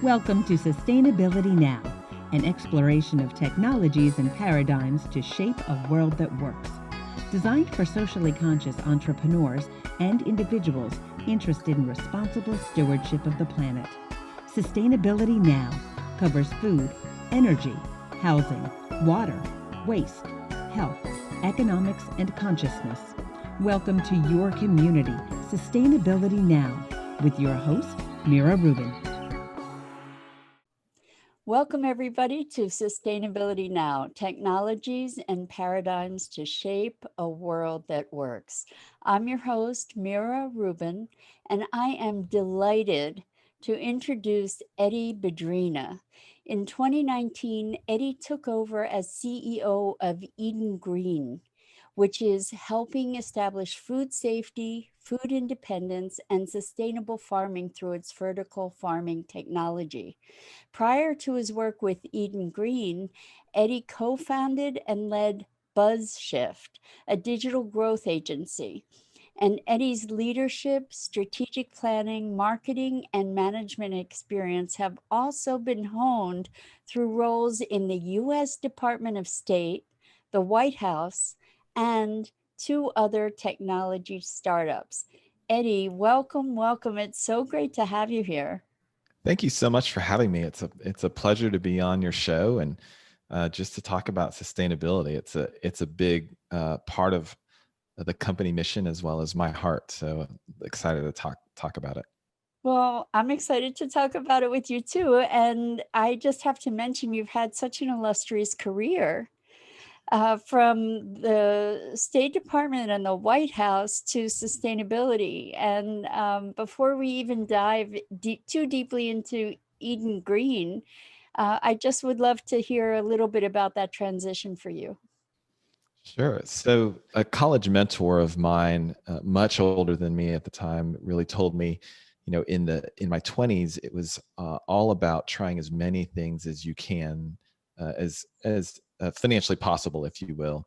Welcome to Sustainability Now, an exploration of technologies and paradigms to shape a world that works. Designed for socially conscious entrepreneurs and individuals interested in responsible stewardship of the planet. Sustainability Now covers food, energy, housing, water, waste, health, economics, and consciousness. Welcome to your community, Sustainability Now, with your host, Mira Rubin. Welcome, everybody, to Sustainability Now, technologies and paradigms to shape a world that works. I'm your host, Mira Rubin, and I am delighted to introduce Eddie Bedrina. In 2019, Eddie took over as CEO of Eden Green, which is helping establish food safety, food independence, and sustainable farming through its vertical farming technology. Prior to his work with Eden Green, Eddie co-founded and led BuzzShift, a digital growth agency. And Eddie's leadership, strategic planning, marketing, and management experience have also been honed through roles in the U.S. Department of State, the White House, and two other technology startups. Eddie, welcome, welcome. It's so great to have you here. Thank you so much for having me. It's a pleasure to be on your show and just to talk about sustainability. It's a big part of the company mission as well as my heart. So excited to talk about it. Well, I'm excited to talk about it with you too. And I just have to mention you've had such an illustrious career. From the State Department and the White House to sustainability. And before we even dive too deeply into Eden Green, I just would love to hear a little bit about that transition for you. Sure. So a college mentor of mine, much older than me at the time, really told me, in my 20s, it was all about trying as many things as you can, as financially possible, if you will.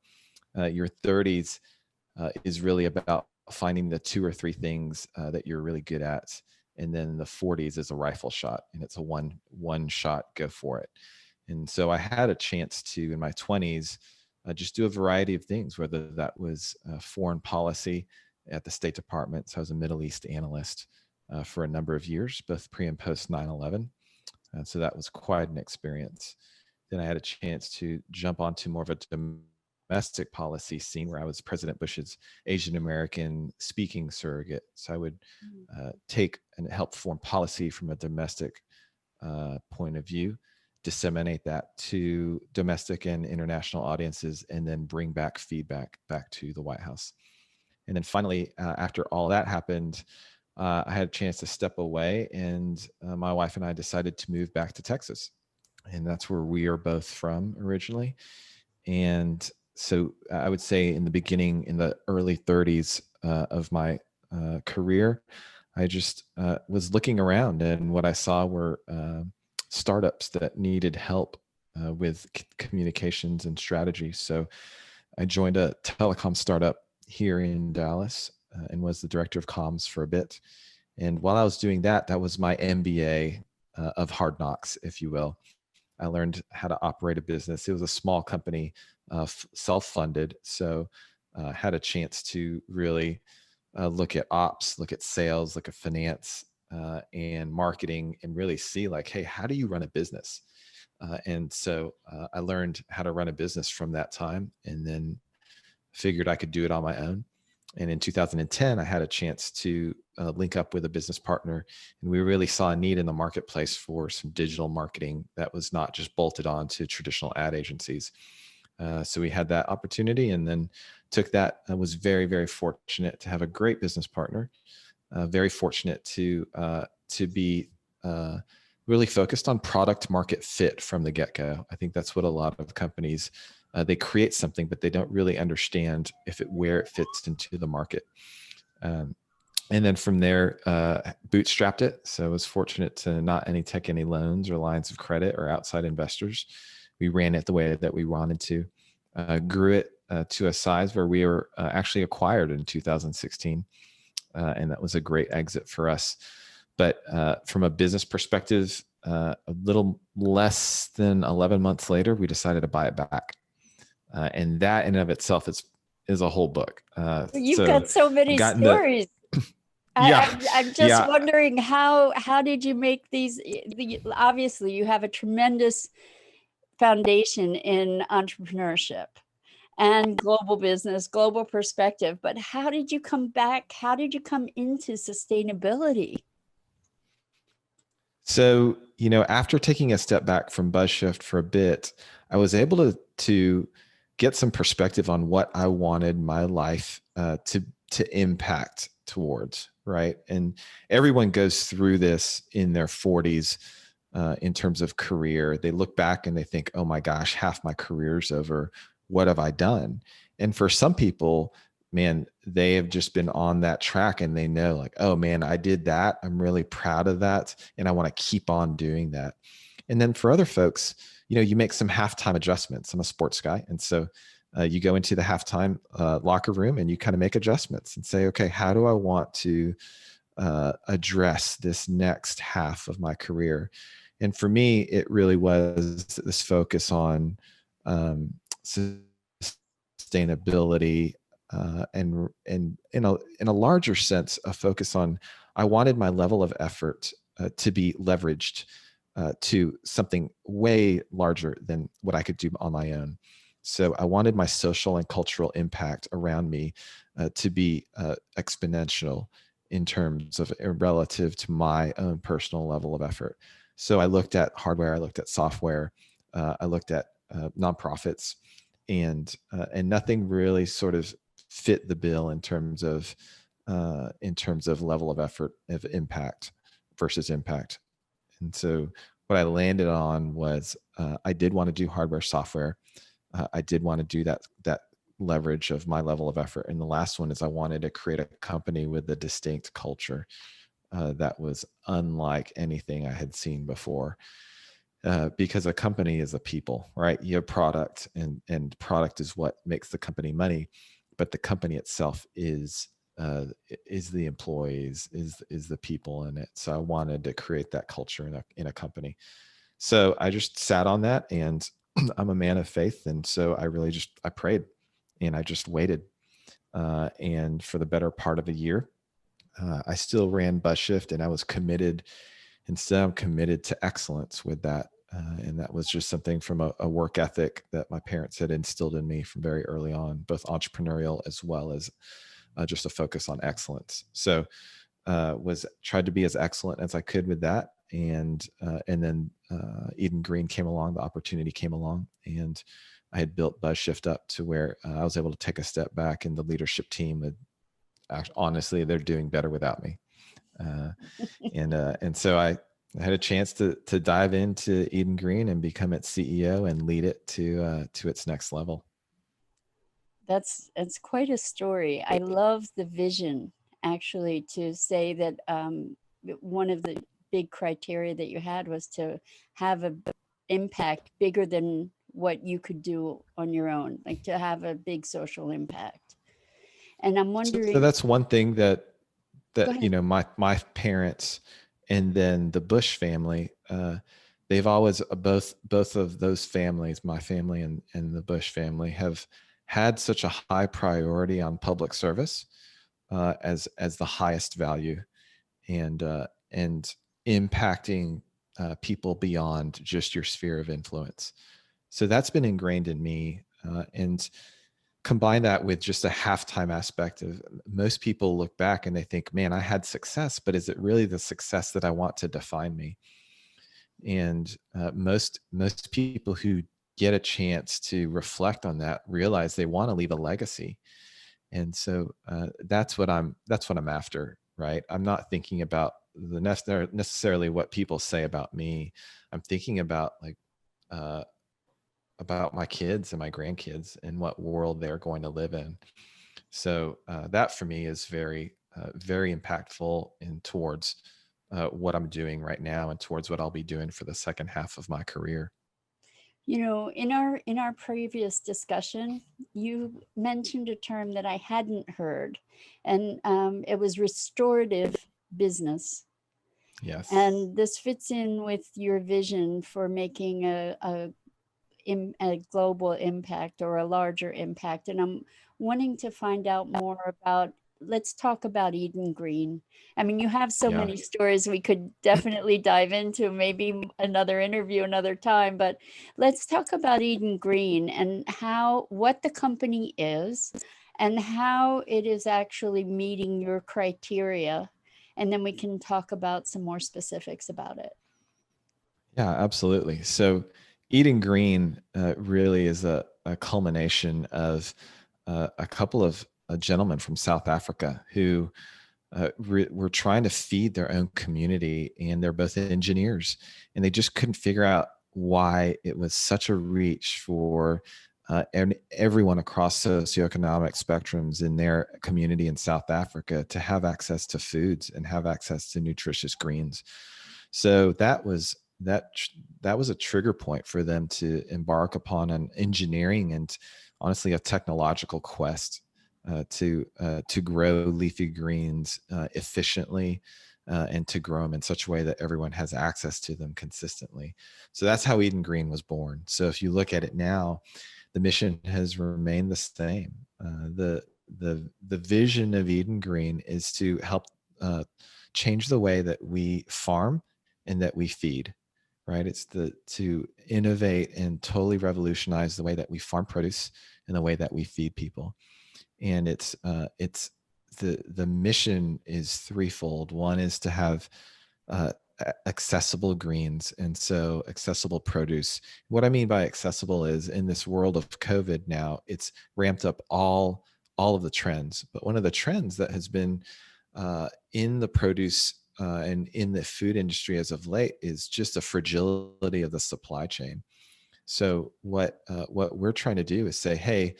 Your 30s is really about finding the two or three things that you're really good at. And then the 40s is a rifle shot, and it's a one shot, go for it. And so I had a chance to, in my 20s, just do a variety of things, whether that was foreign policy at the State Department. So I was a Middle East analyst for a number of years, both pre and post 9/11. So that was quite an experience. Then I had a chance to jump onto more of a domestic policy scene where I was President Bush's Asian American speaking surrogate. So I would take and help form policy from a domestic point of view, disseminate that to domestic and international audiences, and then bring back feedback back to the White House. And then finally, after all that happened, I had a chance to step away, and my wife and I decided to move back to Texas. And that's where we are both from originally. And so I would say in the beginning, in the early 30s of my career, I just was looking around, and what I saw were startups that needed help with communications and strategy. So I joined a telecom startup here in Dallas and was the director of comms for a bit. And while I was doing that, that was my MBA of hard knocks, if you will. I learned how to operate a business. It was a small company, self-funded. So had a chance to really look at ops, look at sales, look at finance and marketing, and really see like, hey, how do you run a business? And so I learned how to run a business from that time, and then figured I could do it on my own. And in 2010, I had a chance to link up with a business partner, and we really saw a need in the marketplace for some digital marketing that was not just bolted on to traditional ad agencies. So we had that opportunity, and then took that. I was very, very fortunate to have a great business partner. Very fortunate to be really focused on product market fit from the get-go. I think that's what a lot of companies, they create something, but they don't really understand where it fits into the market. And then from there, bootstrapped it. So I was fortunate to not take any loans or lines of credit or outside investors. We ran it the way that we wanted to, grew it to a size where we were actually acquired in 2016. And that was a great exit for us. But from a business perspective, a little less than 11 months later, we decided to buy it back. And that in and of itself is a whole book. You've So got so I've many gotten the, stories. yeah, I'm just yeah. wondering how did you make these? Obviously, you have a tremendous foundation in entrepreneurship and global business, global perspective. But how did you come back? How did you come into sustainability? So, after taking a step back from BuzzShift for a bit, I was able to get some perspective on what I wanted my life to impact towards, right? And everyone goes through this in their 40s in terms of career. They look back and they think, "Oh my gosh, half my career's over. What have I done?" And for some people, man, they have just been on that track and they know like, oh man, I did that. I'm really proud of that. And I want to keep on doing that. And then for other folks, you make some halftime adjustments. I'm a sports guy. And so you go into the halftime locker room and you kind of make adjustments and say, okay, how do I want to address this next half of my career? And for me, it really was this focus on sustainability, and in a larger sense, a focus on I wanted my level of effort to be leveraged to something way larger than what I could do on my own. So I wanted my social and cultural impact around me to be exponential in terms of relative to my own personal level of effort. So I looked at hardware, I looked at software, I looked at nonprofits, and nothing really sort of fit the bill in terms of level of effort of impact versus impact. And so what I landed on was I did want to do hardware software. I did want to do that leverage of my level of effort. And the last one is I wanted to create a company with a distinct culture that was unlike anything I had seen before. Because a company is a people, right? You have product, and product is what makes the company money, but the company itself is the employees, is the people in it. So I wanted to create that culture in a company. So I just sat on that, and I'm a man of faith, and so I prayed, and I just waited. And for the better part of a year, I still ran BuzzShift, and I was committed. Instead, I'm committed to excellence with that. And that was just something from a work ethic that my parents had instilled in me from very early on, both entrepreneurial as well as just a focus on excellence. So was tried to be as excellent as I could with that. And then Eden Green came along, the opportunity came along, and I had built BuzzShift up to where I was able to take a step back, and the leadership team honestly, they're doing better without me. And so I had a chance to dive into Eden Green and become its CEO and lead it to its next level. That's quite a story. I love the vision, actually, to say that one of the big criteria that you had was to have an impact bigger than what you could do on your own, like to have a big social impact. And I'm wondering. So that's one thing that Go ahead. my parents and then the Bush family, they've always both of those families, my family and the Bush family, have had such a high priority on public service as the highest value, and impacting people beyond just your sphere of influence. So that's been ingrained in me, and combine that with just a halftime aspect of most people look back and they think, man, I had success, but is it really the success that I want to define me? And most people who get a chance to reflect on that realize they want to leave a legacy. And so that's what I'm after, right? I'm not thinking about necessarily what people say about me. I'm thinking about about my kids and my grandkids and what world they're going to live in. So that for me is very impactful in towards what I'm doing right now and towards what I'll be doing for the second half of my career. In our previous discussion, you mentioned a term that I hadn't heard, and it was restorative business. Yes. And this fits in with your vision for making a global impact or a larger impact. And I'm wanting to find out more about, let's talk about Eden Green. I mean, you have so Yeah. many stories we could definitely dive into, maybe another interview another time, but let's talk about Eden Green and what the company is and how it is actually meeting your criteria. And then we can talk about some more specifics about it. Yeah, absolutely. So eating green really is a culmination of a couple of gentlemen from South Africa who were trying to feed their own community, and they're both engineers, and they just couldn't figure out why it was such a reach for everyone across socioeconomic spectrums in their community in South Africa to have access to foods and have access to nutritious greens. So that was a trigger point for them to embark upon an engineering and honestly a technological quest to grow leafy greens efficiently and to grow them in such a way that everyone has access to them consistently. So that's how Eden Green was born. So if you look at it now, the mission has remained the same. The vision of Eden Green is to help change the way that we farm and that we feed. Right? It's to innovate and totally revolutionize the way that we farm produce and the way that we feed people. And it's the mission is threefold. One is to have uh, accessible greens, and so accessible produce. What I mean by accessible is in this world of COVID now, it's ramped up all of the trends. But one of the trends that has been in the produce and in the food industry as of late is just the fragility of the supply chain. So what we're trying to do is say, hey,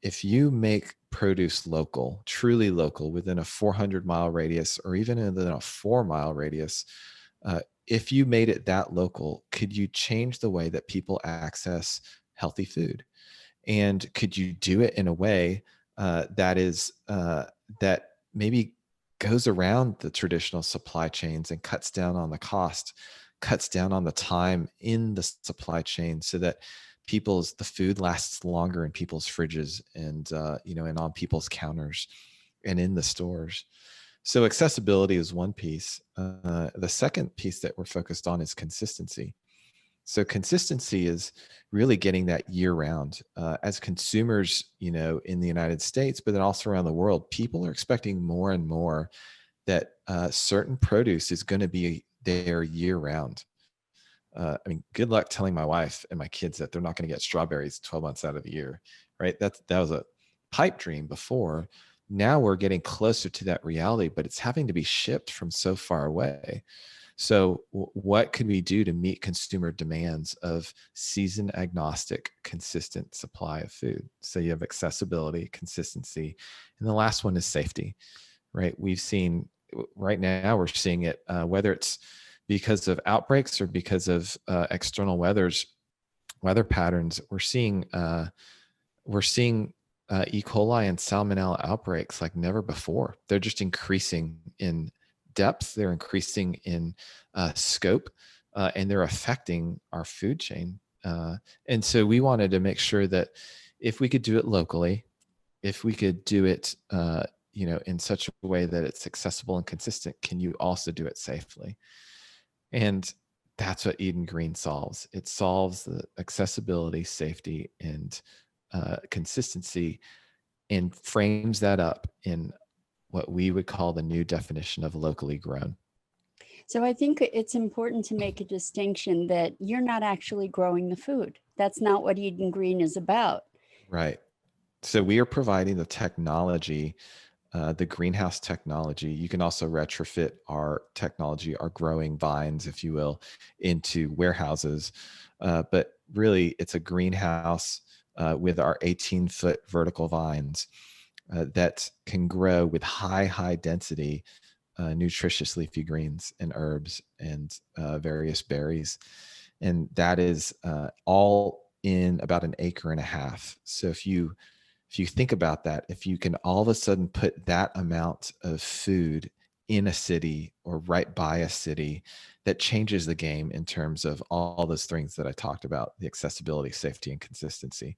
if you make produce local, truly local, within a 400-mile radius or even within a 4-mile radius, if you made it that local, could you change the way that people access healthy food? And could you do it in a way that maybe goes around the traditional supply chains and cuts down on the cost, cuts down on the time in the supply chain, so that the food lasts longer in people's fridges and and on people's counters and in the stores. So accessibility is one piece. The second piece that we're focused on is consistency. So consistency is really getting that year round. As consumers, in the United States, but then also around the world, people are expecting more and more that certain produce is going to be there year round. I mean, good luck telling my wife and my kids that they're not going to get strawberries 12 months out of the year, right? That was a pipe dream before. Now we're getting closer to that reality, but it's having to be shipped from so far away. So what could we do to meet consumer demands of season agnostic, consistent supply of food? So you have accessibility, consistency, and the last one is safety, right? Right now we're seeing it, whether it's because of outbreaks or because of external weather patterns, we're seeing E. coli and salmonella outbreaks like never before. They're just increasing in depth, they're increasing in scope, and they're affecting our food chain. And so we wanted to make sure that if we could do it locally, if we could do it, in such a way that it's accessible and consistent, can you also do it safely? And that's what Eden Green solves. It solves the accessibility, safety, and consistency, and frames that up in what we would call the new definition of locally grown. So I think it's important to make a distinction that you're not actually growing the food. That's not what Eden Green is about. Right. So we are providing the technology, the greenhouse technology. You can also retrofit our technology, our growing vines, if you will, into warehouses. But really, it's a greenhouse with our 18-foot vertical vines that can grow with high density, nutritious leafy greens and herbs and various berries. And that is all in about an acre and a half. So if you think about that, if you can all of a sudden put that amount of food in a city or right by a city that changes the game in terms of all those things that I talked about, the accessibility, safety, and consistency.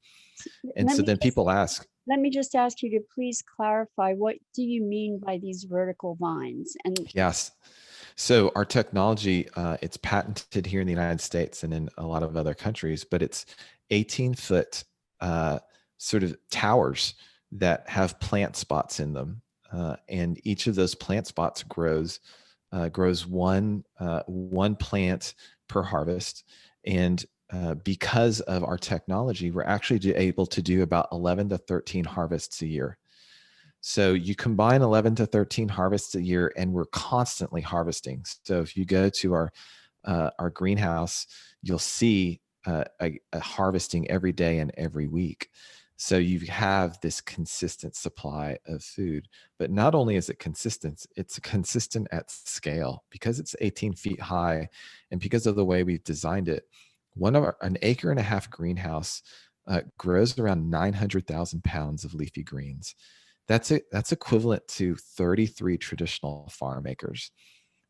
And Let so me then just people ask, let me just ask you to please clarify, what do you mean by these vertical vines? And yes. So our technology, it's patented here in the United States and in a lot of other countries, but it's 18-foot sort of towers that have plant spots in them, and each of those plant spots grows one plant per harvest. And because of our technology, we're actually able to do about 11 to 13 harvests a year. So you combine 11 to 13 harvests a year, and we're constantly harvesting. So if you go to our greenhouse, you'll see a harvesting every day and every week. So you have this consistent supply of food. But not only is it consistent, it's consistent at scale because it's 18 feet high, and because of the way we've designed it. An acre and a half greenhouse grows around 900,000 pounds of leafy greens. That's equivalent to 33 traditional farm acres.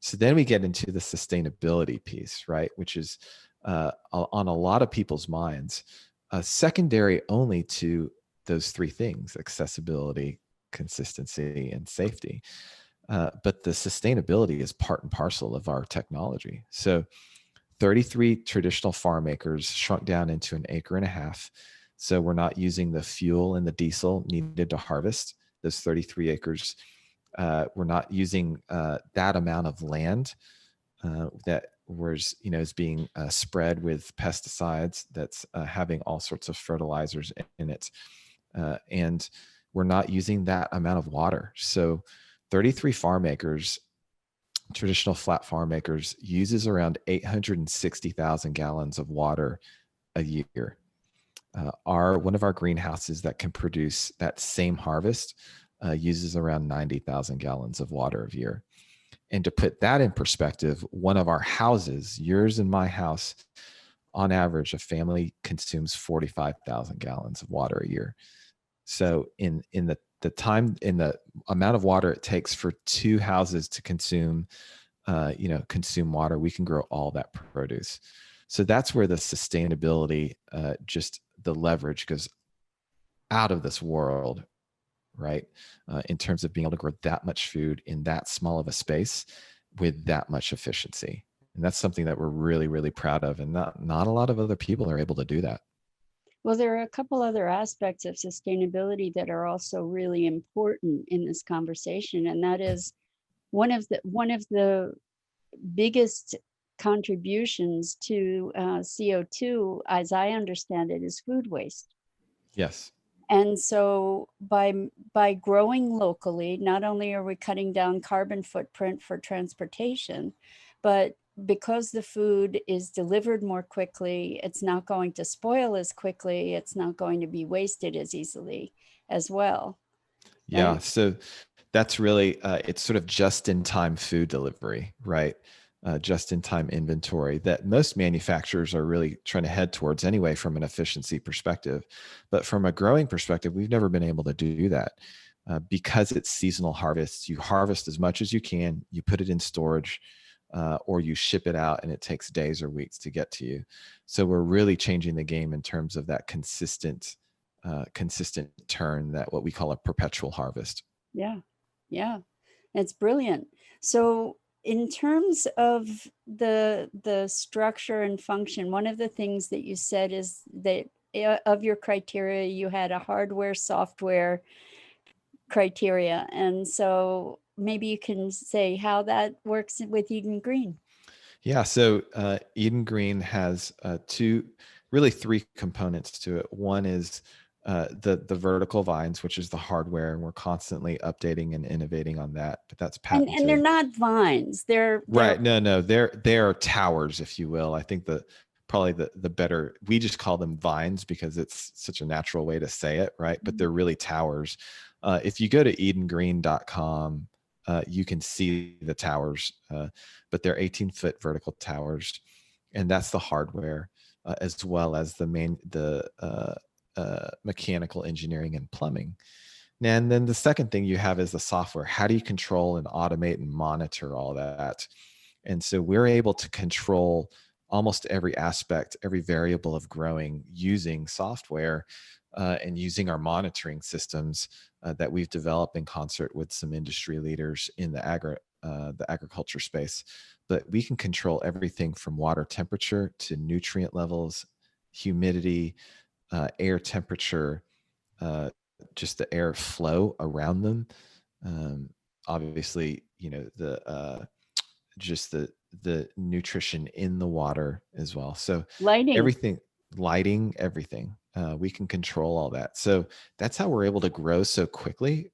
So then we get into the sustainability piece, right? Which is on a lot of people's minds, secondary only to those three things: accessibility, consistency, and safety. But the sustainability is part and parcel of our technology. So 33 traditional farm acres shrunk down into an acre and a half. So we're not using the fuel and the diesel needed to harvest those 33 acres. We're not using that amount of land that was, is being spread with pesticides that's having all sorts of fertilizers in it. And we're not using that amount of water. So 33 farm acres, traditional flat farm acres, uses around 860,000 gallons of water a year. One of our greenhouses that can produce that same harvest uses around 90,000 gallons of water a year. And to put that in perspective, one of our houses, yours and my house, on average, a family consumes 45,000 gallons of water a year. So in the amount of water it takes for two houses to consume water, we can grow all that produce. So that's where the sustainability, just the leverage goes out of this world, right? In terms of being able to grow that much food in that small of a space with that much efficiency. And that's something that we're really, really proud of. And not a lot of other people are able to do that. well, there are a couple other aspects of sustainability that are also really important in this conversation, and that is one of the biggest contributions to CO2, as I understand it, is food waste. Yes. And so by growing locally, not only are we cutting down carbon footprint for transportation, but because the food is delivered more quickly, it's not going to spoil as quickly, it's not going to be wasted as easily as well. Yeah. And So that's really, it's sort of just in time food delivery, right? Just in time inventory that most manufacturers are really trying to head towards anyway, from an efficiency perspective. But from a growing perspective, we've never been able to do that because it's seasonal harvests. You harvest as much as you can, you put it in storage, or you ship it out, and it takes days or weeks to get to you. So we're really changing the game in terms of that consistent turn, that what we call a perpetual harvest. yeah, yeah, it's brilliant. So in terms of the structure and function, one of the things that you said is that of your criteria, you had a hardware, software criteria. And so maybe you can say how that works with Eden Green. Yeah. So Eden Green has three components to it. One is the vertical vines, which is the hardware, and we're constantly updating and innovating on that. But that's And they're patented. not vines. They're Right. No. They're towers, if you will. I think probably the better, we just call them vines because it's such a natural way to say it, right? But they're really towers. If you go to edengreen.com, you can see the towers, but they're 18-foot vertical towers, and that's the hardware, as well as the mechanical engineering and plumbing. And then the second thing you have is the software. How do you control and automate and monitor all that? And so we're able to control almost every aspect, every variable of growing using software and using our monitoring systems that we've developed in concert with some industry leaders in the agriculture space. But we can control everything from water temperature to nutrient levels, humidity, air temperature, just the air flow around them. Um, Obviously, just the nutrition in the water as well. So Lighting. everything, lighting, everything, we can control all that. So that's how we're able to grow so quickly.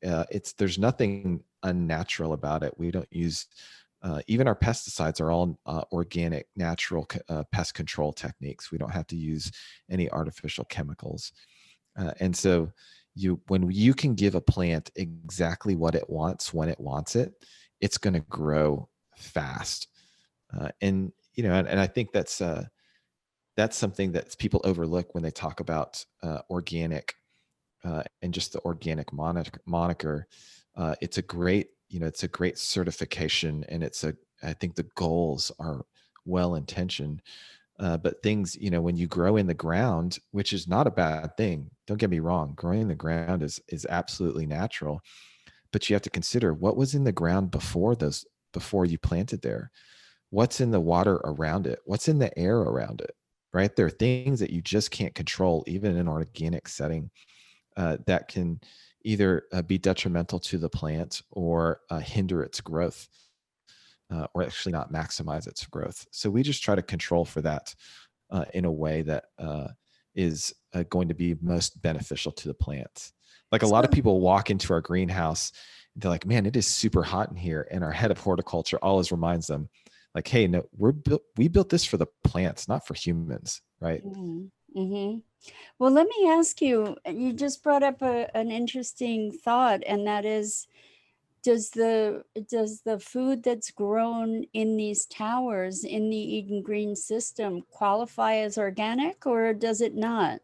There's nothing unnatural about it. We don't use even our pesticides are all organic, natural pest control techniques. We don't have to use any artificial chemicals. And so when you can give a plant exactly what it wants when it wants it, it's going to grow fast. And I think that's something that people overlook when they talk about organic and just the organic moniker. It's a great certification, and I think the goals are well intentioned. But things, when you grow in the ground, which is not a bad thing, don't get me wrong, growing in the ground is absolutely natural. But you have to consider what was in the ground before you planted there. What's in the water around it? What's in the air around it? Right? There are things that you just can't control, even in an organic setting, that can either be detrimental to the plant or hinder its growth, or actually not maximize its growth. So we just try to control for that in a way that is going to be most beneficial to the plants. Like a lot of So, people walk into our greenhouse, they're like, "Man, it is super hot in here," and our head of horticulture always reminds them, like, "Hey, no, we built this for the plants, not for humans, right?" mm-hmm. Well, let me ask you, you just brought up an interesting thought, and that is, does the food that's grown in these towers in the Eden Green system qualify as organic, or does it not?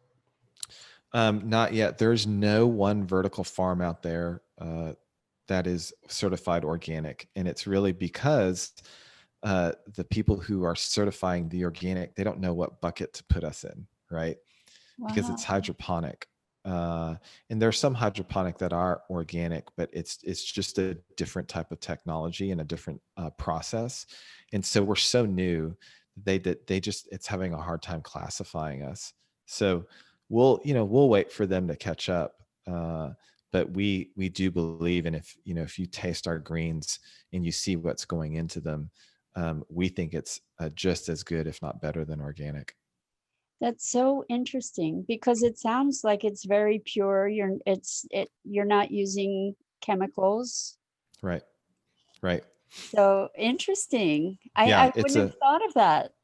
Not yet. There's no one vertical farm out there that is certified organic, and it's really because the people who are certifying the organic, they don't know what bucket to put us in, right? Because it's Wow. hydroponic. Uh, and there's some hydroponic that are organic, but it's just a different type of technology and a different process. And so we're so new, they just it's having a hard time classifying us. So we'll wait for them to catch up. But we do believe, and if you taste our greens and you see what's going into them, we think it's just as good, if not better, than organic. That's so interesting because it sounds like it's very pure. You're not using chemicals. Right. Right. So interesting. Yeah. I It's wouldn't have a, thought of that.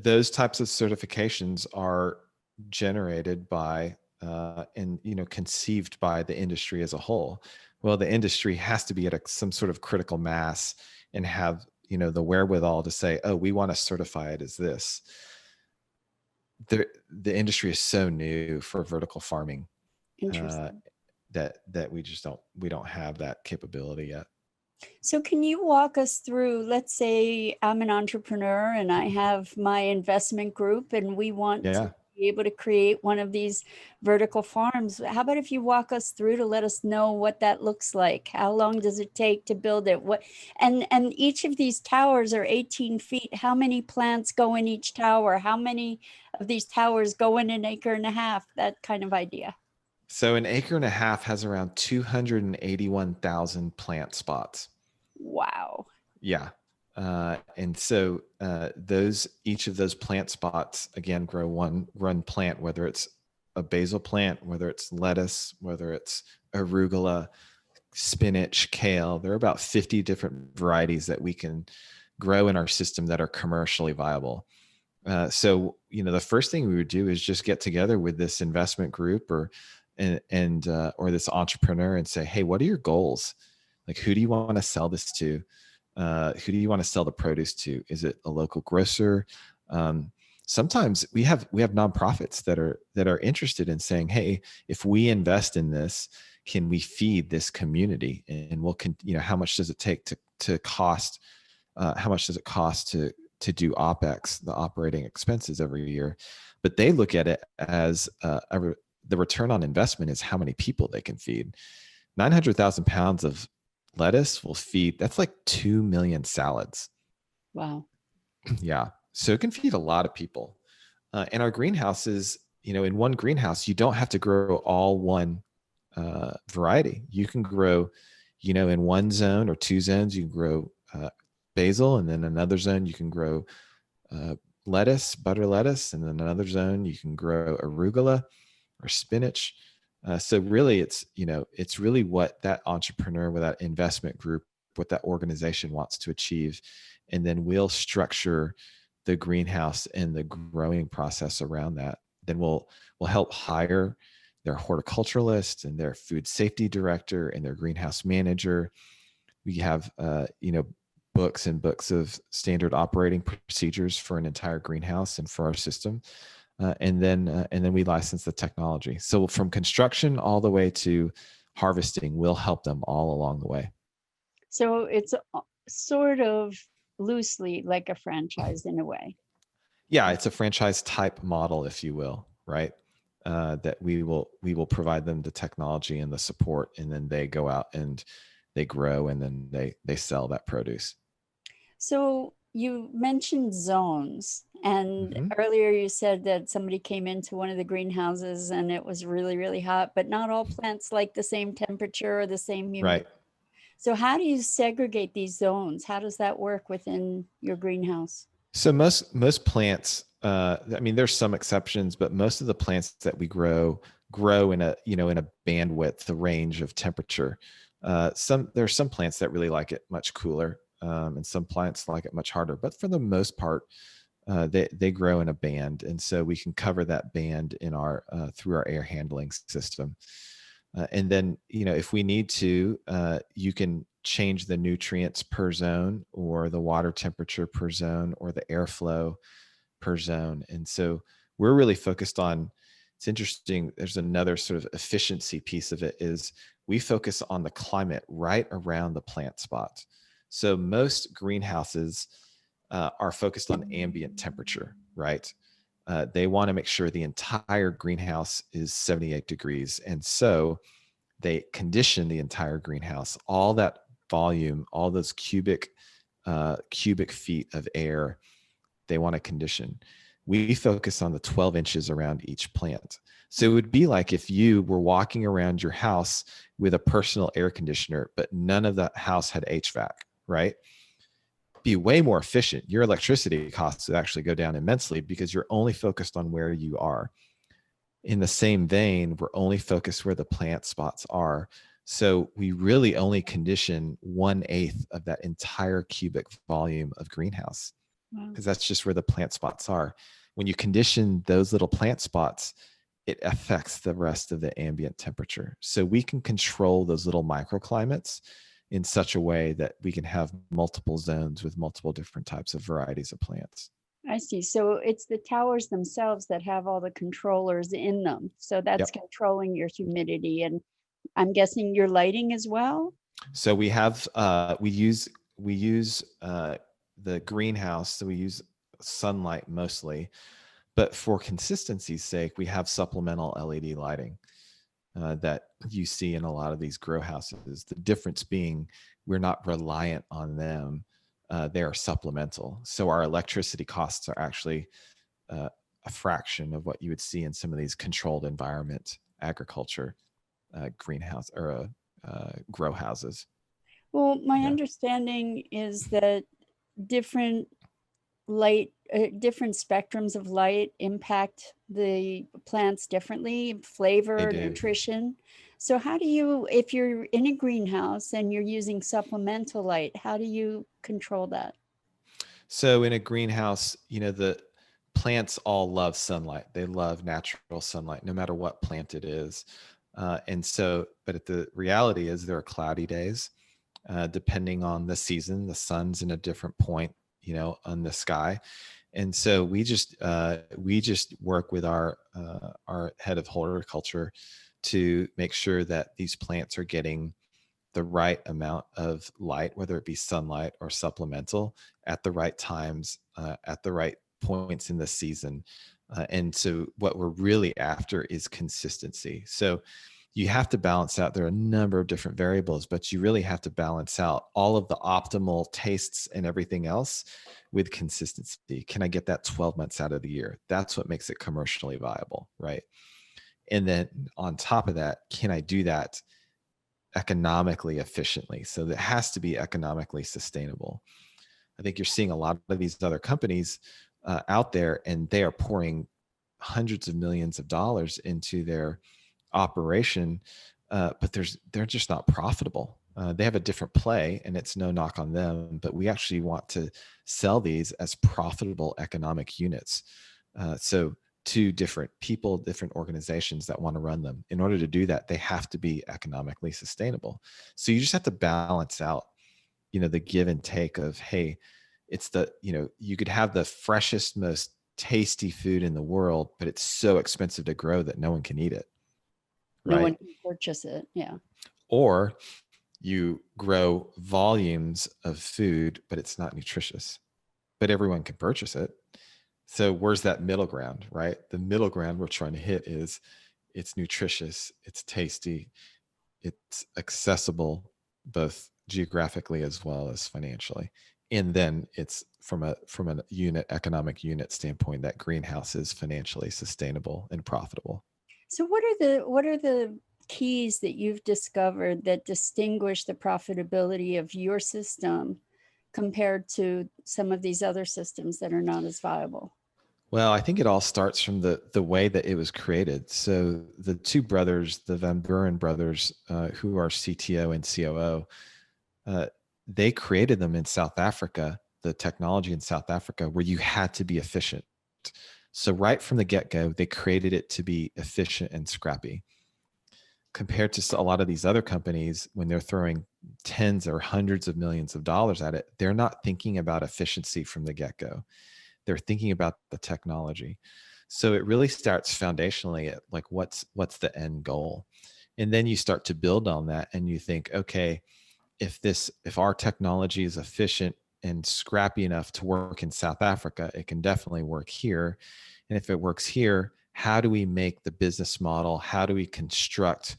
those types of certifications are generated by, and, conceived by the industry as a whole. Well, the industry has to be at some sort of critical mass and have, the wherewithal to say, oh, we want to certify it as this. The industry is so new for vertical farming, uh, Interesting. that we don't have that capability yet. So can you walk us through, let's say I'm an entrepreneur and I have my investment group and we want to Yeah. be able to create one of these vertical farms. How about if you walk us through to let us know what that looks like? How long does it take to build it? And each of these towers are 18 feet. How many plants go in each tower? How many of these towers go in an acre and a half? That kind of idea. So an acre and a half has around 281,000 plant spots. Wow. Yeah. And so those each of those plant spots again grow one plant, whether it's a basil plant, whether it's lettuce, whether it's arugula, spinach, kale. There are about 50 different varieties that we can grow in our system that are commercially viable. So the first thing we would do is just get together with this investment group or this entrepreneur and say, hey, what are your goals? Like, who do you want to sell this to? Who do you want to sell the produce to? Is it a local grocer? Um, sometimes we have nonprofits that are interested in saying, hey, if we invest in this, can we feed this community? And how much does it take to cost? How much does it cost to do OpEx, the operating expenses every year? But they look at it as the return on investment is how many people they can feed. 900,000 pounds of lettuce will feed, that's like 2 million salads. Wow. Yeah. So it can feed a lot of people. And our greenhouses, in one greenhouse, you don't have to grow all one variety. You can grow, in one zone or two zones, you can grow basil, and then another zone you can grow lettuce, butter lettuce, and then another zone you can grow arugula or spinach. So really, it's really what that entrepreneur with that investment group, what that organization wants to achieve, and then we'll structure the greenhouse and the growing process around that. Then we'll help hire their horticulturalist and their food safety director and their greenhouse manager. We have books and books of standard operating procedures for an entire greenhouse and for our system. And then we license the technology. So from construction all the way to harvesting, we'll help them all along the way. So it's sort of loosely like a franchise in a way. Yeah, it's a franchise type model, if you will, right? That we will provide them the technology and the support, and then they go out and they grow, and then they sell that produce. So you mentioned zones, and Mm-hmm. earlier you said that somebody came into one of the greenhouses and it was really, really hot, but not all plants like the same temperature or the same humidity. Right. So how do you segregate these zones? How does that work within your greenhouse? So most plants, I mean, there's some exceptions, but most of the plants that we grow in a bandwidth, the range of temperature. There's some plants that really like it much cooler, and some plants like it much harder. But for the most part, they grow in a band, and so we can cover that band in our through our air handling system. And then, if we need to, you can change the nutrients per zone, or the water temperature per zone, or the airflow per zone. And so we're really focused on, it's interesting, there's another sort of efficiency piece of it, is we focus on the climate right around the plant spot. So most greenhouses are focused on ambient temperature, right? They want to make sure the entire greenhouse is 78 degrees. And so they condition the entire greenhouse, all that volume, all those cubic feet of air, they want to condition. We focus on the 12 inches around each plant. So it would be like if you were walking around your house with a personal air conditioner, but none of the house had HVAC, right? Be way more efficient. Your electricity costs would actually go down immensely because you're only focused on where you are. In the same vein, we're only focused where the plant spots are. So we really only condition 1/8 of that entire cubic volume of greenhouse, because that's just where the plant spots are. When you condition those little plant spots, it affects the rest of the ambient temperature. So we can control those little microclimates in such a way that we can have multiple zones with multiple different types of varieties of plants. I see. So it's the towers themselves that have all the controllers in them. So that's Yep. controlling your humidity, and I'm guessing your lighting as well. So we have we use the greenhouse. So we use sunlight mostly, but for consistency's sake, we have supplemental LED lighting that you see in a lot of these grow houses. The difference being we're not reliant on them. They are supplemental. So our electricity costs are actually a fraction of what you would see in some of these controlled environment agriculture greenhouse or grow houses. Well, my Yeah. understanding is that different different spectrums of light impact the plants differently, They flavor, do. nutrition. So how do you, if you're in a greenhouse and you're using supplemental light, how do you control that? So in a greenhouse, the plants all love sunlight. They love natural sunlight, no matter what plant it is. But the reality is there are cloudy days, depending on the season. The sun's in a different point, on the sky. And so we just work with our head of horticulture to make sure that these plants are getting the right amount of light, whether it be sunlight or supplemental, at the right times, at the right points in the season. And so what we're really after is consistency. So you have to balance out, there are a number of different variables, but you really have to balance out all of the optimal tastes and everything else with consistency. Can I get that 12 months out of the year? That's what makes it commercially viable, right? And then on top of that, can I do that economically efficiently? So that has to be economically sustainable. I think you're seeing a lot of these other companies out there, and they are pouring hundreds of millions of dollars into their operation, but they're just not profitable. They have a different play, and it's no knock on them, but we actually want to sell these as profitable economic units. So to different people, different organizations that want to run them. In order to do that, they have to be economically sustainable. So you just have to balance out, the give and take of, hey, it's you could have the freshest, most tasty food in the world, but it's so expensive to grow that no one can eat it. No Right. one can purchase it. Yeah. Or you grow volumes of food, but it's not nutritious, but everyone can purchase it. So where's that middle ground, right? The middle ground we're trying to hit is it's nutritious, it's tasty, it's accessible, both geographically as well as financially. And then it's from a economic unit standpoint, that greenhouse is financially sustainable and profitable. So what are the keys that you've discovered that distinguish the profitability of your system compared to some of these other systems that are not as viable? Well, I think it all starts from the way that it was created. So the two brothers, the Van Buren brothers, who are CTO and COO, uh, they created them in South Africa, the technology in South Africa, where you had to be efficient. So right from the get-go, they created it to be efficient and scrappy. Compared to a lot of these other companies, when they're throwing tens or hundreds of millions of dollars at it, they're not thinking about efficiency from the get-go. They're thinking about the technology. So it really starts foundationally at like what's the end goal, and then you start to build on that, and you think, okay, if our technology is efficient and scrappy enough to work in South Africa, it can definitely work here. And if it works here, how do we make the business model? How do we construct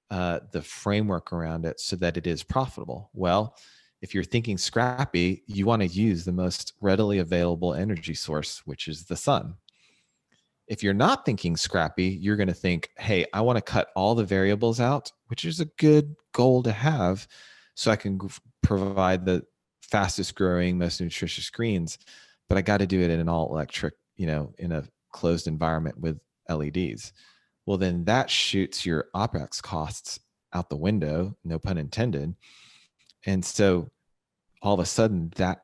the framework around it so that it is profitable? Well, if you're thinking scrappy, you want to use the most readily available energy source, which is the sun. If you're not thinking scrappy, you're going to think, hey, I want to cut all the variables out, which is a good goal to have, so I can provide the fastest growing, most nutritious greens. But I got to do it in an all electric, in a closed environment with LEDs. Well, then that shoots your OpEx costs out the window, no pun intended. And so all of a sudden that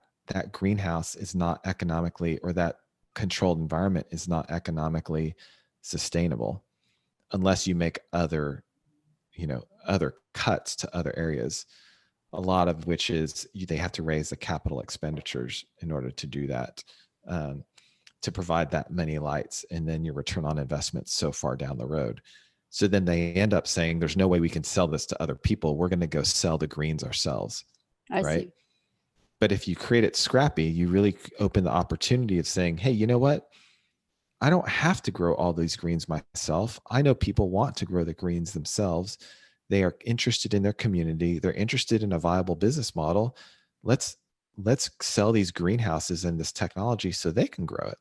greenhouse is not economically, or that controlled environment is not economically sustainable unless you make other cuts to other areas, a lot of which is they have to raise the capital expenditures in order to do that, to provide that many lights, and then your return on investment so far down the road. So then they end up saying, there's no way we can sell this to other people, we're going to go sell the greens ourselves. I right see. But if you create it scrappy, you really open the opportunity of saying, hey, you know what? I don't have to grow all these greens myself. I know people want to grow the greens themselves. They are interested in their community. They're interested in a viable business model. Let's sell these greenhouses and this technology so they can grow it.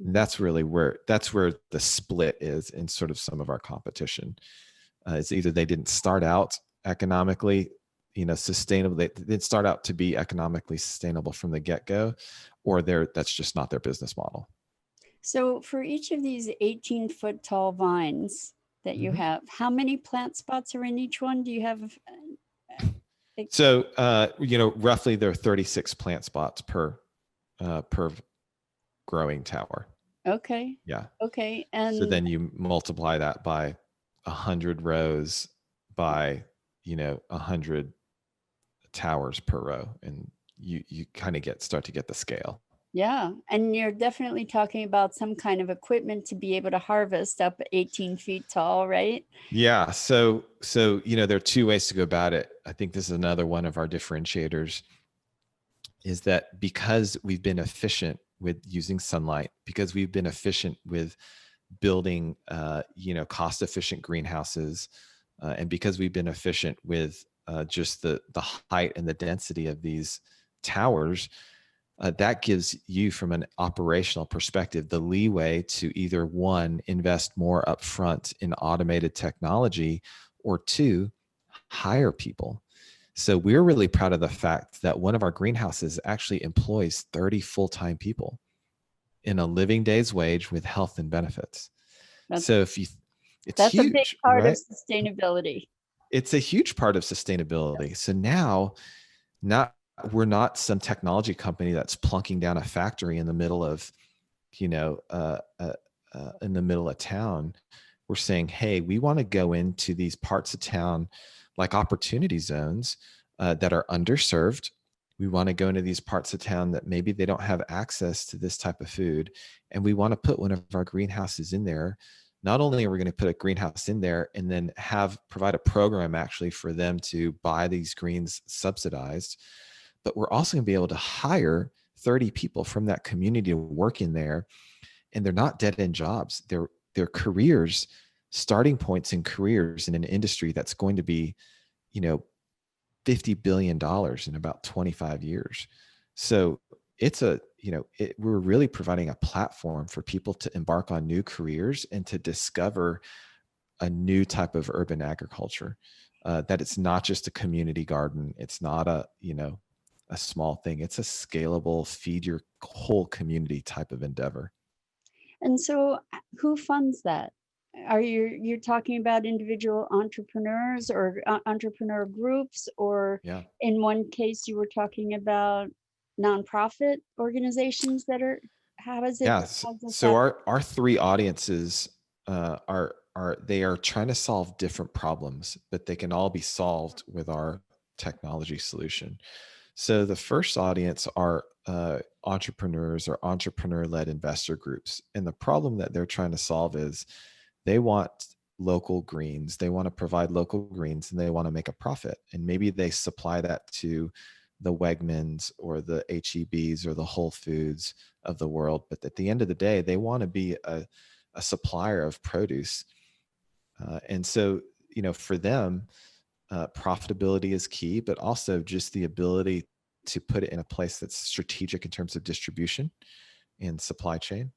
And that's really where the split is in sort of some of our competition. It's either they didn't start out economically, sustainable. They didn't start out to be economically sustainable from the get-go, or that's just not their business model. So for each of these 18-foot tall vines that you have, how many plant spots are in each one? Do you have? So, roughly there are 36 plant spots per growing tower. Okay. Yeah. Okay. So And then you multiply that by 100 rows by, 100 towers per row, and you kind of start to get the scale. Yeah. And you're definitely talking about some kind of equipment to be able to harvest up 18 feet tall, right? Yeah. So, there are two ways to go about it. I think this is another one of our differentiators, is that because we've been efficient with using sunlight, because we've been efficient with building, cost efficient greenhouses, and because we've been efficient with just the height and the density of these towers, that gives you, from an operational perspective, the leeway to either one, invest more upfront in automated technology, or two, hire people. So we're really proud of the fact that one of our greenhouses actually employs 30 full-time people in a living day's wage with health and benefits. That's So it's that's a big huge, part of right? sustainability. It's a huge part of sustainability. So now, not we're not some technology company that's plunking down a factory in the middle of, you know, in the middle of town. We're saying, hey, we want to go into these parts of town, like opportunity zones, that are underserved. We want to go into these parts of town that maybe they don't have access to this type of food. And we want to put one of our greenhouses in there. Not only are we going to put a greenhouse in there and then provide a program actually for them to buy these greens subsidized, but we're also going to be able to hire 30 people from that community to work in there. And they're not dead end jobs. They're careers, starting points in careers in an industry that's going to be, you know, $50 billion in about 25 years. So we're really providing a platform for people to embark on new careers and to discover a new type of urban agriculture, that it's not just a community garden. It's not a small thing. It's a scalable, feed your whole community type of endeavor. And so who funds that? Are you're talking about individual entrepreneurs or entrepreneur groups, or Yeah. in one case you were talking about nonprofit organizations that are, Yeah. how does So that? our three audiences are they are trying to solve different problems, but they can all be solved with our technology solution. So the first audience are entrepreneurs or entrepreneur-led investor groups, and the problem that they're trying to solve is they want local greens. They want to provide local greens, and they want to make a profit. And maybe they supply that to the Wegmans or the HEBs or the Whole Foods of the world. But at the end of the day, they want to be a supplier of produce. And so, for them, profitability is key, but also just the ability to put it in a place that's strategic in terms of distribution and supply chain.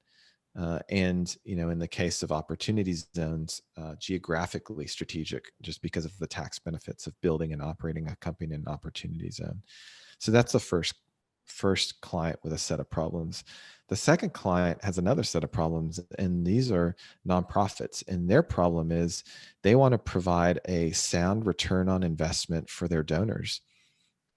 And in the case of opportunity zones, geographically strategic, just because of the tax benefits of building and operating a company in an opportunity zone. So that's the first client with a set of problems. The second client has another set of problems, and these are nonprofits. And their problem is they want to provide a sound return on investment for their donors.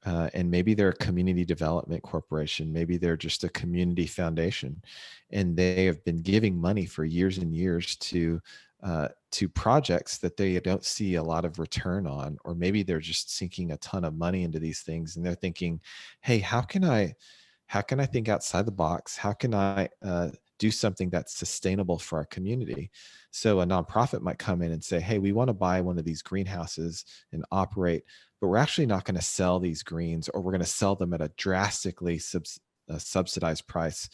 And maybe they're a community development corporation. Maybe they're just a community foundation, and they have been giving money for years and years to projects that they don't see a lot of return on, or maybe they're just sinking a ton of money into these things, and they're thinking, "Hey, how can I think outside the box? How can I do something that's sustainable for our community?" So a nonprofit might come in and say, "Hey, we want to buy one of these greenhouses and operate, but we're actually not going to sell these greens, or we're going to sell them at a drastically subsidized price.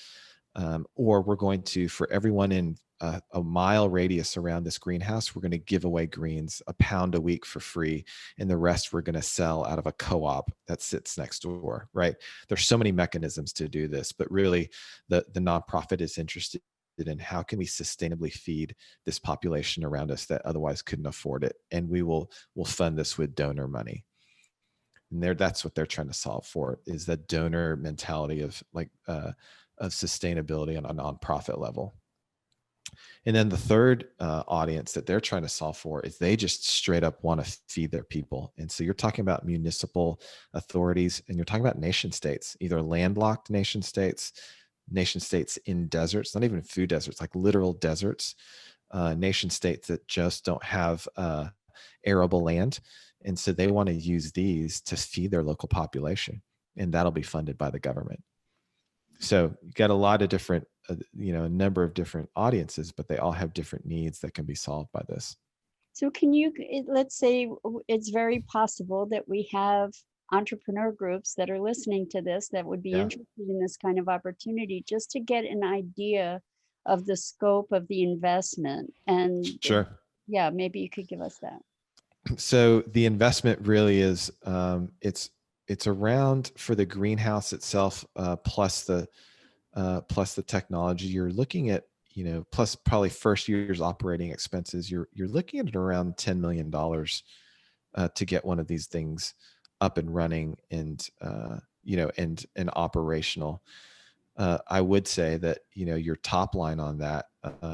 Or we're going to, for everyone in a mile radius around this greenhouse, we're going to give away greens £1 a week for free. And the rest we're going to sell out of a co-op that sits next door," right? There's so many mechanisms to do this, but really the nonprofit is interested in how can we sustainably feed this population around us that otherwise couldn't afford it. And we'll fund this with donor money. And that's what they're trying to solve for, is the donor mentality of of sustainability on a nonprofit level. And then the third audience that they're trying to solve for is they just straight up want to feed their people. And so you're talking about municipal authorities, and you're talking about nation states, either landlocked nation states in deserts, not even food deserts, like literal deserts, nation states that just don't have arable land. And so they want to use these to feed their local population, and that'll be funded by the government. So you got a lot of different, a number of different audiences, but they all have different needs that can be solved by this. So let's say it's very possible that we have entrepreneur groups that are listening to this that would be Yeah, interested in this kind of opportunity, just to get an idea of the scope of the investment. And sure. yeah, maybe you could give us that. So the investment really is, it's around for the greenhouse itself, plus the technology. You're looking at, plus probably first year's operating expenses. You're looking at around $10 million to get one of these things up and running and and operational. I would say that your top line on that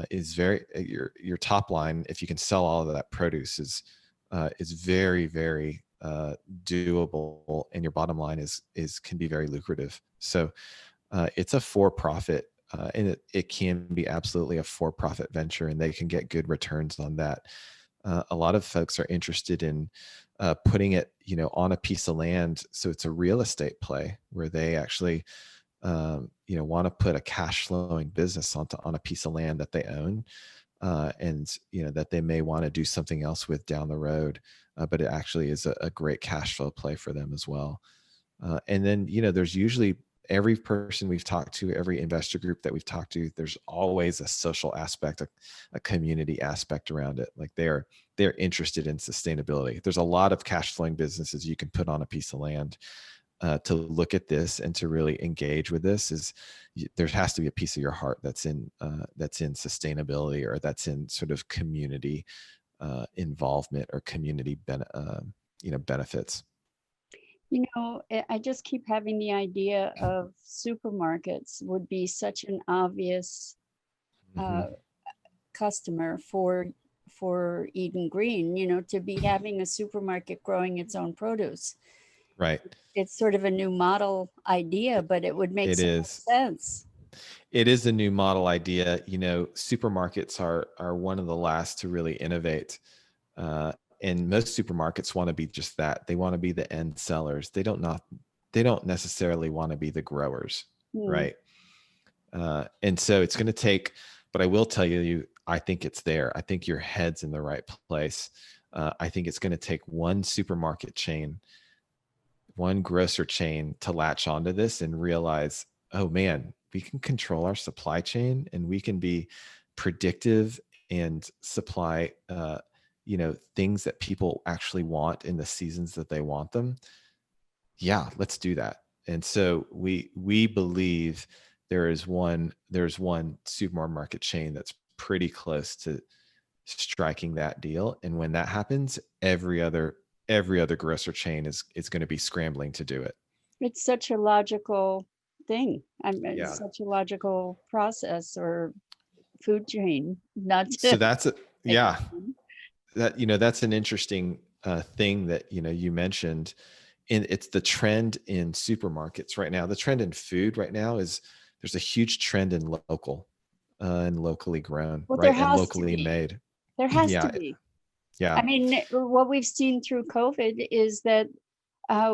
is your top line, if you can sell all of that produce, is very very doable, and your bottom line is can be very lucrative. So it's a for-profit, and it can be absolutely a for-profit venture, and they can get good returns on that. A lot of folks are interested in putting it on a piece of land, so it's a real estate play where they actually want to put a cash flowing business on a piece of land that they own, and that they may want to do something else with down the road, but it actually is a great cash flow play for them as well. And then there's usually, every person we've talked to, every investor group that we've talked to, there's always a social aspect, a community aspect around it. Like they're interested in sustainability. There's a lot of cash flowing businesses you can put on a piece of land. To look at this and to really engage with this, there has to be a piece of your heart that's in sustainability, or that's in sort of community involvement, or community benefits. I just keep having the idea of supermarkets would be such an obvious Mm-hmm. customer for Eden Green, to be having a supermarket growing its own produce. Right. It's sort of a new model idea, but it would make It so much is. sense. It is a new model idea. Supermarkets are one of the last to really innovate. And most supermarkets want to be just that. They want to be the end sellers. They don't necessarily want to be the growers, right? And so it's going to take, but I will tell you, I think it's there. I think your head's in the right place. I think it's going to take one supermarket chain, one grocer chain, to latch onto this and realize, oh man, we can control our supply chain, and we can be predictive and supply, things that people actually want in the seasons that they want them. Yeah, let's do that. And so we believe there's one supermarket chain that's pretty close to striking that deal. And when that happens, every other grocer chain is going to be scrambling to do it. It's such a logical thing. Yeah. It's such a logical process or food chain, not So to that's make yeah, fun. that's an interesting thing that you mentioned. And it's the trend in supermarkets right now. The trend in food right now is there's a huge trend in local and locally grown, Well, there right, and has to locally be. made. There has to Yeah, be. yeah, I mean, what we've seen through COVID is that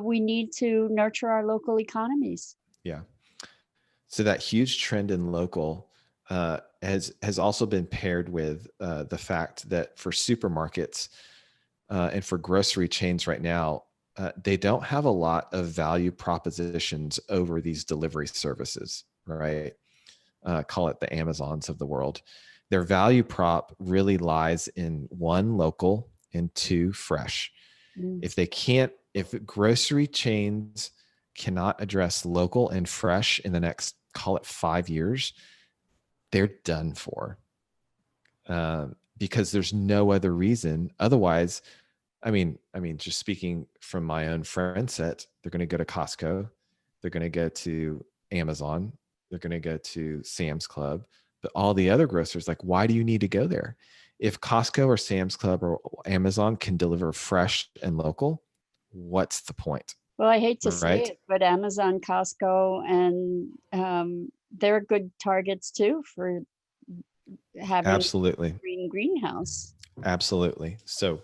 we need to nurture our local economies. yeah. So that huge trend in local has also been paired with the fact that for supermarkets and for grocery chains right now, they don't have a lot of value propositions over these delivery services, right? Call it the Amazons of the world. Their value prop really lies in one, local, and two, fresh. Mm. If grocery chains cannot address local and fresh in the next, call it 5 years, they're done for. Because there's no other reason. Otherwise, I mean, just speaking from my own friend set, they're going to go to Costco, they're going to go to Amazon, they're going to go to Sam's Club, but all the other grocers, like, why do you need to go there? If Costco or Sam's Club or Amazon can deliver fresh and local, what's the point? Well, I hate to say Right? it, but Amazon, Costco, and they're good targets too for having Absolutely. a greenhouse. Absolutely. So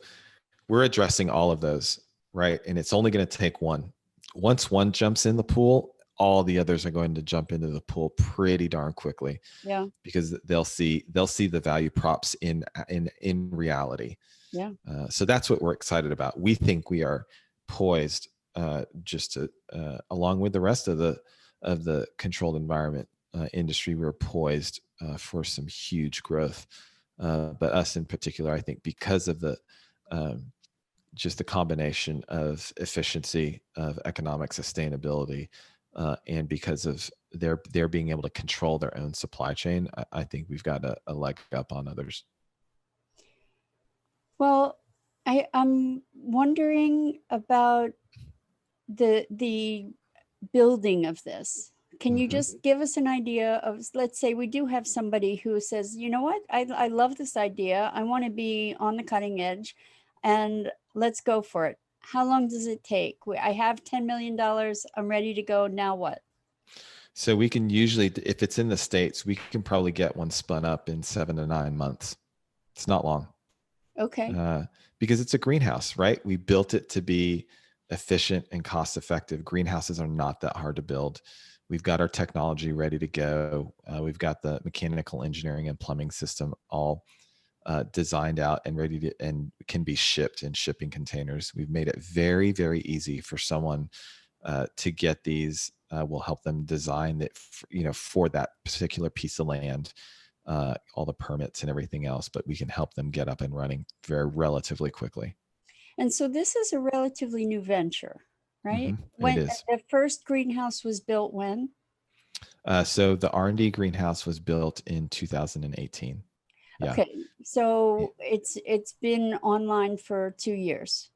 we're addressing all of those, right? And it's only going to take one. Once one jumps in the pool, all the others are going to jump into the pool pretty darn quickly, Yeah. because they'll see the value props in reality. Yeah. So that's what we're excited about. We think we are poised, just to, along with the rest of the controlled environment industry, we're poised for some huge growth. But us in particular, I think because of the just the combination of efficiency, of economic sustainability, and because of their being able to control their own supply chain, I think we've got a leg up on others. Well, I'm wondering about the building of this. Can you Hmm. just give us an idea of, let's say we do have somebody who says, you know what, I love this idea. I want to be on the cutting edge and let's go for it. How long does it take? I have $10 million. I'm ready to go. Now what? So we can usually, if it's in the States, we can probably get one spun up in 7 to 9 months. It's not long, Okay. because it's a greenhouse, right? We built it to be efficient and cost effective. Greenhouses are not that hard to build. We've got our technology ready to go. We've got the mechanical engineering and plumbing system all designed out and ready to, and can be shipped in shipping containers. We've made it very, very easy for someone to get these. We'll help them design it, for that particular piece of land, all the permits and everything else. But we can help them get up and running very relatively quickly. And so this is a relatively new venture, right? It When is. the first greenhouse was built when? So the R&D greenhouse was built in 2018. Yeah. Okay. So it's been online for 2 years.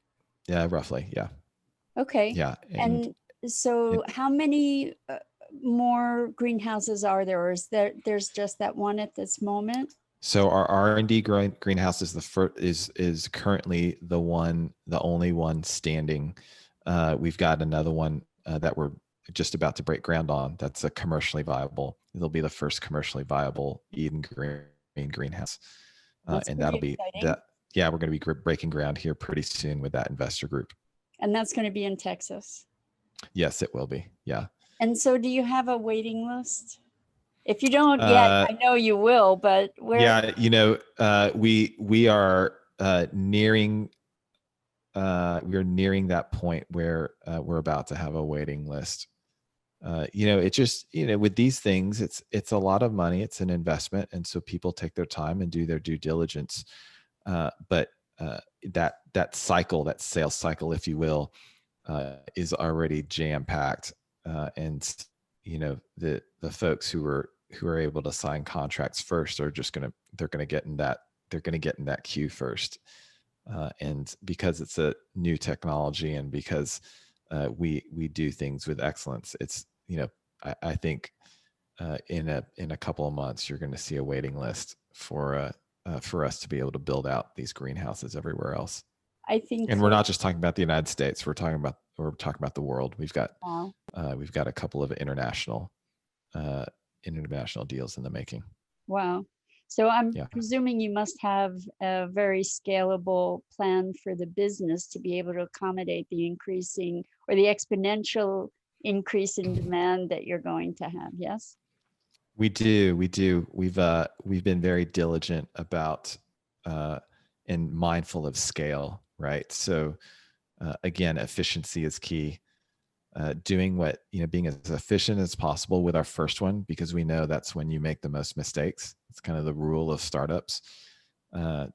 Yeah, roughly. Yeah. Okay. Yeah. And And so how many more greenhouses are there, or there's just that one at this moment? so our R&D greenhouse is the first, is currently the only one standing. We've got another one that we're just about to break ground on. That's a commercially viable. It'll be the first commercially viable Eden Green greenhouse, That's and pretty that'll be exciting. that. Yeah, we're going to be breaking ground here pretty soon with that investor group. And that's going to be in Texas. Yes, it will be. Yeah. And so do you have a waiting list? If you don't yet, Uh, I know you will, but where? yeah, we are nearing we're nearing that point where we're about to have a waiting list. It just, with these things, it's a lot of money, it's an investment, and so people take their time and do their due diligence. But that cycle, that sales cycle, if you will, is already jam packed, and the folks who are able to sign contracts first are just they're gonna get in that queue first. And because it's a new technology, and because we do things with excellence, it's, I think in a couple of months you're going to see a waiting list for us to be able to build out these greenhouses everywhere else. I think And we're not just talking about the United States. We're talking about the world. wow. We've got a couple of uh, international deals in the making. Wow. So I'm Yeah. presuming you must have a very scalable plan for the business to be able to accommodate the increasing or the exponential increase in demand that you're going to have. Yes. We do. We do. We've been very diligent about uh, and mindful of scale, right? So again, efficiency is key. Doing what, being as efficient as possible with our first one, because we know that's when you make the most mistakes. It's kind of the rule of startups. Uh,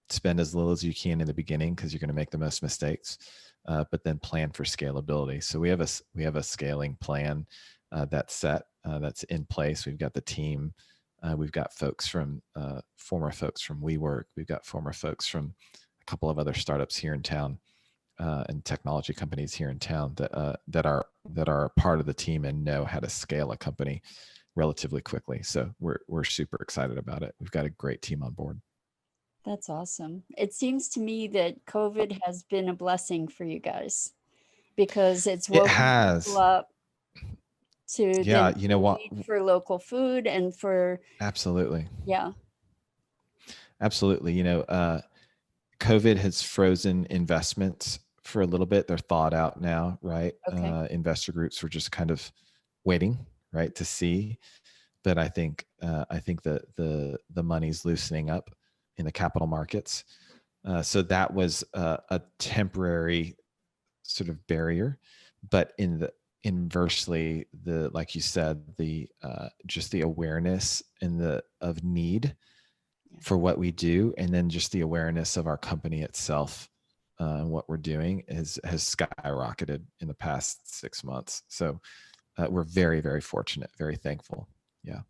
Spend as little as you can in the beginning because you're going to make the most mistakes, but then plan for scalability. So we have a scaling plan that's set, that's in place. We've got the team. We've got former folks from WeWork. We've got former folks from a couple of other startups here in town, and technology companies here in town that are part of the team and know how to scale a company relatively quickly. So we're super excited about it. We've got a great team on board. That's awesome. It seems to me that COVID has been a blessing for you guys because it's It woken people has. up to Yeah, the you know what? need for local food and for, Absolutely. yeah. Absolutely. COVID has frozen investments for a little bit. They're thawed out now, right? Okay. Investor groups were just kind of waiting, right, to see. But I think that the money's loosening up in the capital markets. So that was a temporary sort of barrier, but inversely, the like you said, the just the awareness and the of need Yeah. for what we do, and then just the awareness of our company itself, what we're doing has skyrocketed in the past 6 months. So we're very, very fortunate, very thankful. Yeah.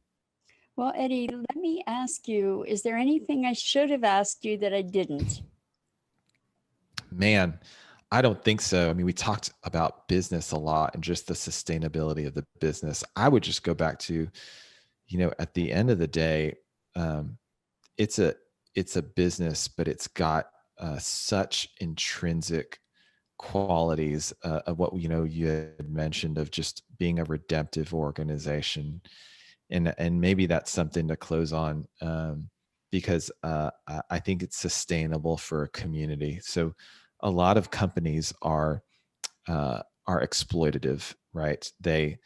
Well, Eddie, let me ask you, is there anything I should have asked you that I didn't? Man, I don't think so. I mean, we talked about business a lot and just the sustainability of the business. I would just go back to, at the end of the day, um, it's a it's a business, but it's got such intrinsic qualities of what you had mentioned of just being a redemptive organization, and maybe that's something to close on, because I think it's sustainable for a community. So a lot of companies are exploitative, right? They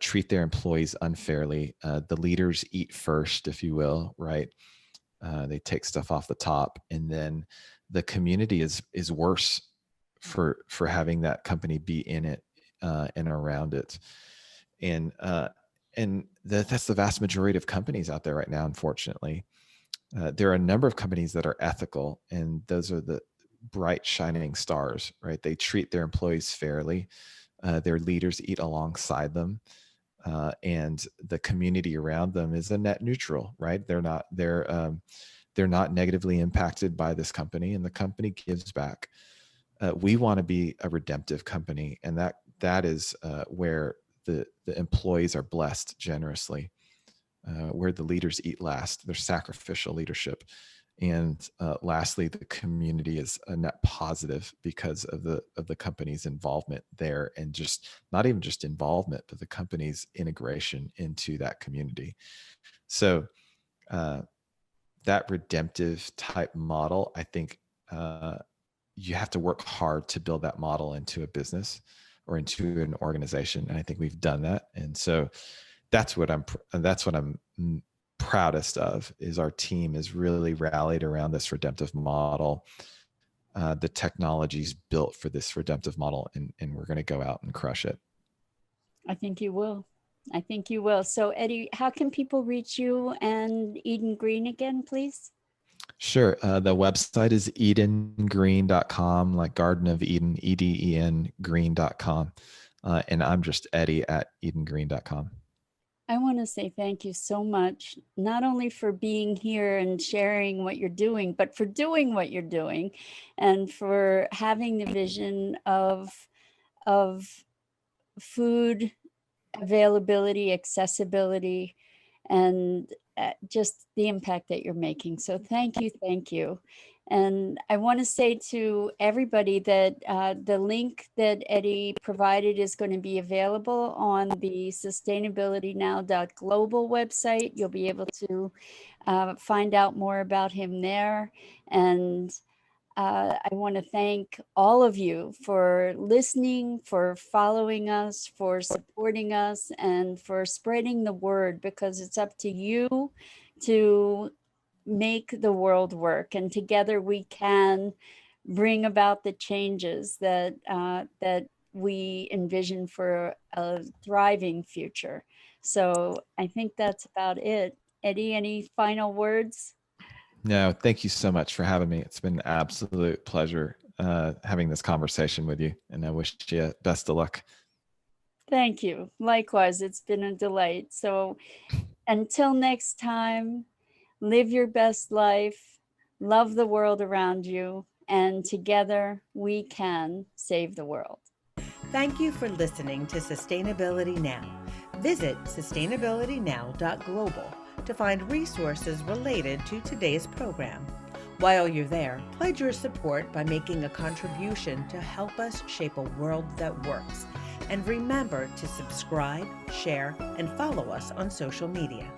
treat their employees unfairly. The leaders eat first, if you will, right? They take stuff off the top, and then the community is worse for having that company be in it and around it. And that's the vast majority of companies out there right now, unfortunately. There are a number of companies that are ethical, and those are the bright shining stars, right? They treat their employees fairly. Their leaders eat alongside them, and the community around them is a net neutral, right? They're not negatively impacted by this company, and the company gives back. We want to be a redemptive company, and that is where the employees are blessed generously, where the leaders eat last. There's sacrificial leadership. And lastly, the community is a net positive because of the company's involvement there, and just not even just involvement, but the company's integration into that community. So that redemptive type model, I think you have to work hard to build that model into a business or into an organization, and I think we've done that. And so that's what I'm proudest of, is our team is really rallied around this redemptive model. The technology's built for this redemptive model, and we're going to go out and crush it. I think you will. I think you will. So, Eddie, how can people reach you and Eden Green again, please? Sure. The website is edengreen.com, like Garden of Eden, EDEN green.com. And I'm just Eddie at edengreen.com. I want to say thank you so much, not only for being here and sharing what you're doing, but for doing what you're doing, and for having the vision of food availability, accessibility, and just the impact that you're making. So thank you, thank you. And I want to say to everybody that the link that Eddie provided is going to be available on the sustainabilitynow.global website. You'll be able to find out more about him there. And I want to thank all of you for listening, for following us, for supporting us, and for spreading the word, because it's up to you to make the world work. And together we can bring about the changes that that we envision for a thriving future. So I think that's about it. Eddie, any final words? No, thank you so much for having me. It's been an absolute pleasure having this conversation with you, and I wish you best of luck. Thank you. Likewise, it's been a delight. So until next time, live your best life, love the world around you, and together we can save the world. Thank you for listening to Sustainability Now. Visit sustainabilitynow.global to find resources related to today's program. While you're there, pledge your support by making a contribution to help us shape a world that works. And remember to subscribe, share, and follow us on social media.